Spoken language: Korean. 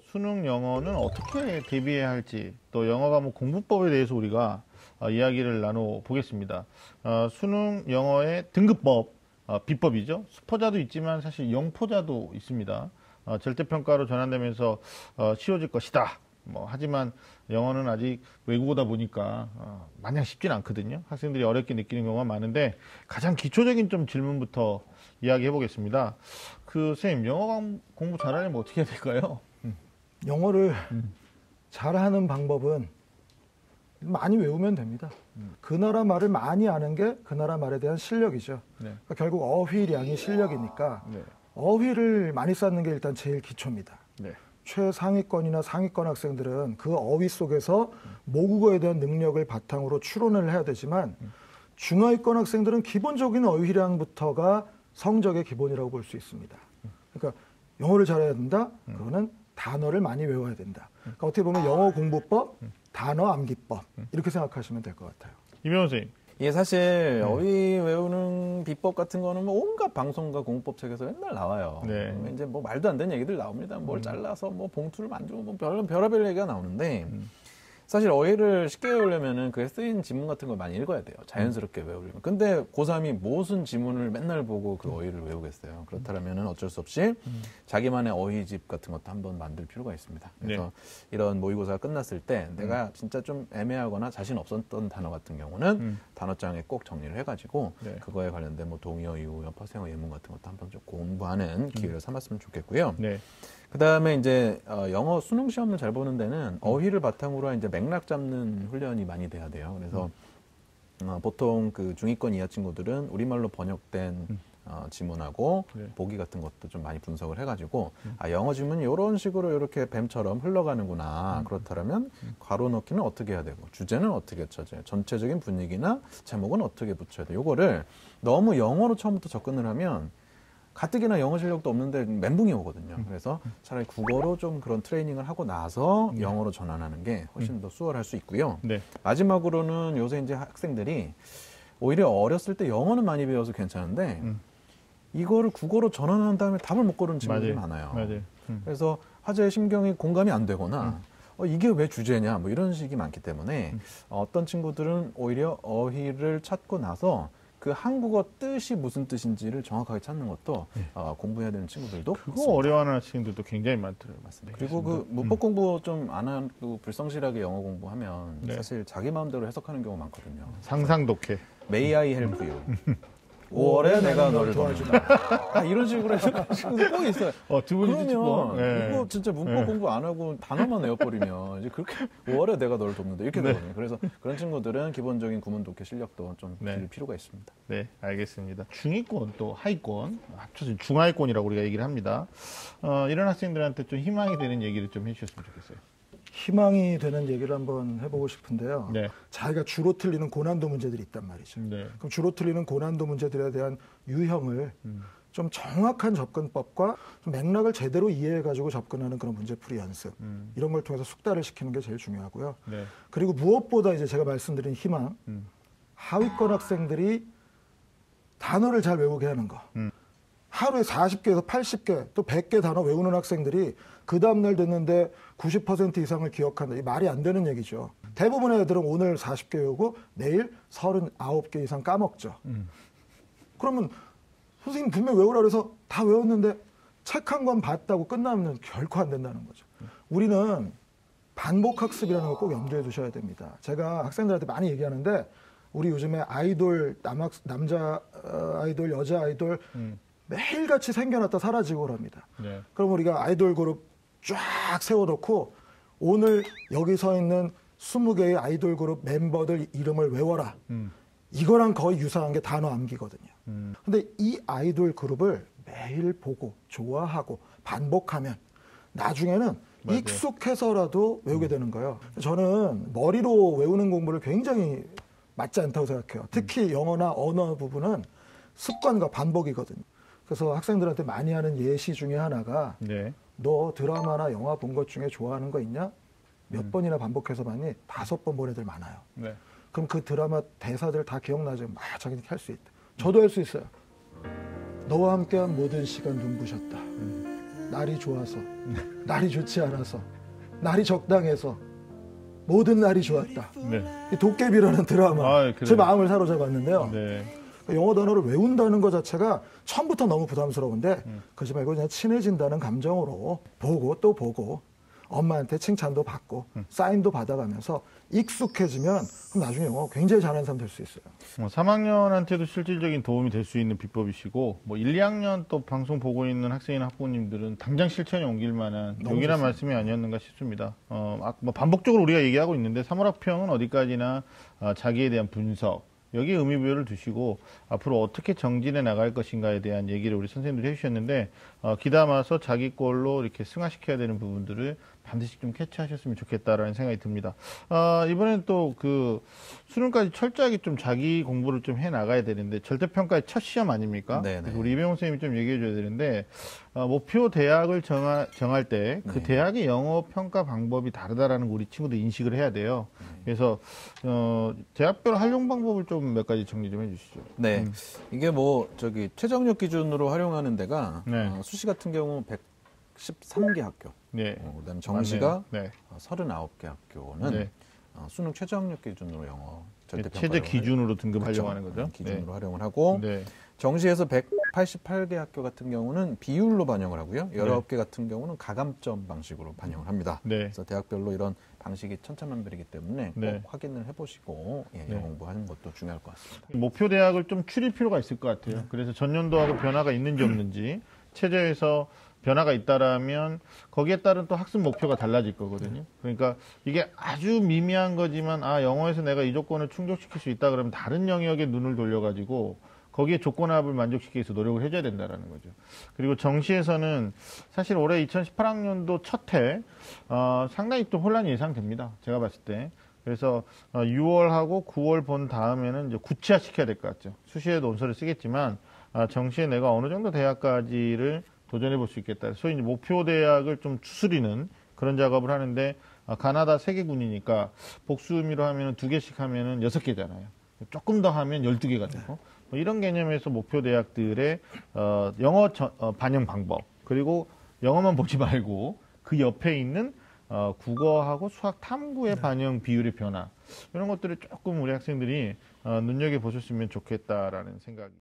수능 영어는 어떻게 대비해야 할지, 또 영어 과목 공부법에 대해서 우리가 이야기를 나눠보겠습니다. 수능 영어의 등급법, 비법이죠. 수포자도 있지만 사실 영포자도 있습니다. 절대평가로 전환되면서 쉬워질 것이다. 하지만 영어는 아직 외국어다 보니까 마냥 쉽진 않거든요. 학생들이 어렵게 느끼는 경우가 많은데 가장 기초적인 좀 질문부터 이야기해 보겠습니다. 선생님, 영어 공부 잘하려면 어떻게 해야 될까요? 영어를 잘하는 방법은 많이 외우면 됩니다. 그 나라 말을 많이 아는 게 그 나라 말에 대한 실력이죠. 네. 그러니까 결국 어휘량이 실력이니까 네. 어휘를 많이 쌓는 게 일단 제일 기초입니다. 네. 최상위권이나 상위권 학생들은 그 어휘 속에서 모국어에 대한 능력을 바탕으로 추론을 해야 되지만 중하위권 학생들은 기본적인 어휘량부터가 성적의 기본이라고 볼 수 있습니다. 그러니까 영어를 잘해야 된다? 그거는 단어를 많이 외워야 된다. 그러니까 어떻게 보면 영어 공부법, 단어 암기법 이렇게 생각하시면 될 것 같아요. 이명호 선생님. 이게 사실 어휘 외우는 비법 같은 거는 온갖 방송과 공부법 책에서 맨날 나와요. 네. 이제 말도 안 되는 얘기들 나옵니다. 뭘 잘라서 봉투를 만들고 별의별 얘기가 나오는데 사실 어휘를 쉽게 외우려면은 그에 쓰인 지문 같은 걸 많이 읽어야 돼요. 자연스럽게 외우려면. 근데 고3이 무슨 지문을 맨날 보고 그 어휘를 외우겠어요. 그렇다면은 어쩔 수 없이 자기만의 어휘집 같은 것도 한번 만들 필요가 있습니다. 그래서 네. 이런 모의고사가 끝났을 때 내가 진짜 좀 애매하거나 자신 없었던 단어 같은 경우는 단어장에 꼭 정리를 해가지고 네. 그거에 관련된 동의어, 이후어, 파생어, 예문 같은 것도 한번 좀 공부하는 기회를 삼았으면 좋겠고요. 네. 그 다음에 이제 영어 수능 시험을 잘 보는 데는 어휘를 바탕으로 이제 맥락 잡는 훈련이 많이 돼야 돼요. 그래서 보통 그 중위권 이하 친구들은 우리말로 번역된 지문하고 네. 보기 같은 것도 좀 많이 분석을 해가지고 영어 지문이 이런 식으로 이렇게 뱀처럼 흘러가는구나. 그렇다면 괄호 넣기는 어떻게 해야 되고 주제는 어떻게 쳐져요. 전체적인 분위기나 제목은 어떻게 붙여야 돼. 요거를 너무 영어로 처음부터 접근을 하면 가뜩이나 영어 실력도 없는데 멘붕이 오거든요. 그래서 차라리 국어로 좀 그런 트레이닝을 하고 나서 영어로 전환하는 게 훨씬 더 수월할 수 있고요. 네. 마지막으로는 요새 이제 학생들이 오히려 어렸을 때 영어는 많이 배워서 괜찮은데 이거를 국어로 전환한 다음에 답을 못 고르는 친구들이 많아요. 맞아요. 그래서 화제의 심경이 공감이 안 되거나 이게 왜 주제냐 이런 식이 많기 때문에 어떤 친구들은 오히려 어휘를 찾고 나서 그 한국어 뜻이 무슨 뜻인지를 정확하게 찾는 것도 공부해야 되는 친구들도 그거 있습니다. 어려워하는 친구들도 굉장히 많더라고요. 맞습니다. 그리고 그 문법 공부 좀 안 하고 불성실하게 영어 공부하면 네. 사실 자기 마음대로 해석하는 경우가 많거든요. 상상 독해. May I help you? 5월에 내가 너를 도와주마. 이런 식으로 해석하는 친구들 꼭 있어요. 두 분이 그러면 네. 이거 진짜 문법 공부 안 하고 단어만 외워버리면 이제 그렇게 5월에 내가 너를 돕는다 이렇게 되거든요. 그래서 그런 친구들은 기본적인 구문 독해 실력도 좀 기를 필요가 있습니다. 네, 알겠습니다. 중위권 또 하위권, 합쳐서 중하위권이라고 우리가 얘기를 합니다. 이런 학생들한테 좀 희망이 되는 얘기를 좀 해주셨으면 좋겠어요. 희망이 되는 얘기를 한번 해보고 싶은데요. 네. 자기가 주로 틀리는 고난도 문제들이 있단 말이죠. 네. 그럼 주로 틀리는 고난도 문제들에 대한 유형을 좀 정확한 접근법과 좀 맥락을 제대로 이해해가지고 접근하는 그런 문제풀이 연습 이런 걸 통해서 숙달을 시키는 게 제일 중요하고요. 네. 그리고 무엇보다 이제 제가 말씀드린 희망, 하위권 학생들이 단어를 잘 외우게 하는 거. 하루에 40개에서 80개 또 100개 단어 외우는 학생들이 그 다음날 듣는데 90% 이상을 기억한다. 이 말이 안 되는 얘기죠. 대부분의 애들은 오늘 40개 외우고 내일 39개 이상 까먹죠. 그러면 선생님 분명 외우라 그래서 다 외웠는데 책 한 권 봤다고 끝나면 결코 안 된다는 거죠. 우리는 반복학습이라는 걸 꼭 염두에 두셔야 됩니다. 제가 학생들한테 많이 얘기하는데 우리 요즘에 아이돌, 남자 아이돌, 여자 아이돌 매일같이 생겨났다 사라지고 그럽니다. 네. 그럼 우리가 아이돌 그룹 쫙 세워놓고 오늘 여기 서 있는 20개의 아이돌 그룹 멤버들 이름을 외워라. 이거랑 거의 유사한 게 단어 암기거든요. 근데 이 아이돌 그룹을 매일 보고 좋아하고 반복하면 나중에는 맞아요. 익숙해서라도 외우게 되는 거예요. 저는 머리로 외우는 공부를 굉장히 맞지 않다고 생각해요. 특히 영어나 언어 부분은 습관과 반복이거든요. 그래서 학생들한테 많이 하는 예시 중에 하나가 네. 너 드라마나 영화 본 것 중에 좋아하는 거 있냐? 몇 번이나 반복해서 봤니? 5번 본 애들 많아요. 네. 그럼 그 드라마 대사들 다 기억나죠? 자기는 할 수 있다. 저도 할 수 있어요. 너와 함께한 모든 시간 눈부셨다. 날이 좋아서, 날이 좋지 않아서, 날이 적당해서, 모든 날이 좋았다. 네. 이 도깨비라는 드라마, 아, 그래요? 제 마음을 사로잡았는데요. 네. 영어 단어를 외운다는 것 자체가 처음부터 너무 부담스러운데 그러지 말고 그냥 친해진다는 감정으로 보고 또 보고 엄마한테 칭찬도 받고 사인도 받아가면서 익숙해지면 그럼 나중에 영어 굉장히 잘하는 사람 될 수 있어요. 3학년한테도 실질적인 도움이 될 수 있는 비법이시고, 뭐 1, 2학년 또 방송 보고 있는 학생이나 학부모님들은 당장 실천에 옮길 만한 너무 용이한 좋습니다. 말씀이 아니었는가 싶습니다. 뭐 반복적으로 우리가 얘기하고 있는데, 3월학평은 어디까지나 자기에 대한 분석, 여기에 의미부여를 두시고 앞으로 어떻게 정진해 나갈 것인가에 대한 얘기를 우리 선생님들이 해주셨는데, 귀담아서 자기 걸로 이렇게 승화시켜야 되는 부분들을 반드시 좀 캐치하셨으면 좋겠다라는 생각이 듭니다. 이번엔 또 그 수능까지 철저하게 좀 자기 공부를 좀 해 나가야 되는데, 절대평가의 첫 시험 아닙니까? 네네. 그래서 우리 이병훈 선생님이 좀 얘기해 줘야 되는데, 목표 대학을 정할 때 그 네. 대학의 영어 평가 방법이 다르다라는 거 우리 친구들 인식을 해야 돼요. 그래서 대학별 활용 방법을 좀 몇 가지 정리 좀 해주시죠. 네. 이게 뭐 저기 최저학력 기준으로 활용하는 데가 네. 수시 같은 경우 113개 학교, 네. 그다음에 정시가 맞네요. 네. 39개 학교는 네. 수능 최저학력 기준으로 영어 절대 최저 기준으로 등급 활용하는 거죠. 기준으로 활용을 하고 네. 정시에서 188개 학교 같은 경우는 비율로 반영을 하고요. 네. 19개 같은 경우는 가감점 방식으로 반영을 합니다. 네. 그래서 대학별로 이런 방식이 천차만별이기 때문에 꼭 네. 확인을 해보시고 네. 영어 공부하는 것도 중요할 것 같습니다. 목표 대학을 좀 추릴 필요가 있을 것 같아요. 그래서 전년도하고 변화가 있는지 없는지, 체제에서 변화가 있다라면 거기에 따른 또 학습 목표가 달라질 거거든요. 그러니까 이게 아주 미미한 거지만 영어에서 내가 이 조건을 충족시킬 수 있다 그러면 다른 영역에 눈을 돌려가지고 거기에 조건합을 만족시키기 위해서 노력을 해줘야 된다라는 거죠. 그리고 정시에서는 사실 올해 2018학년도 첫 해 상당히 또 혼란이 예상됩니다. 제가 봤을 때. 그래서 6월하고 9월 본 다음에는 이제 구체화 시켜야 될 것 같죠. 수시에 논서를 쓰겠지만 정시에 내가 어느 정도 대학까지를 도전해 볼 수 있겠다. 소위 이제 목표 대학을 좀 추스리는 그런 작업을 하는데, 가나다 3개군이니까 복수 의미로 하면 2개씩 하면은 6개잖아요. 조금 더 하면 12개가 되고, 뭐 이런 개념에서 목표 대학들의 영어 반영 방법, 그리고 영어만 보지 말고 그 옆에 있는 국어하고 수학 탐구의 반영 비율의 변화, 이런 것들을 조금 우리 학생들이 눈여겨보셨으면 좋겠다라는 생각이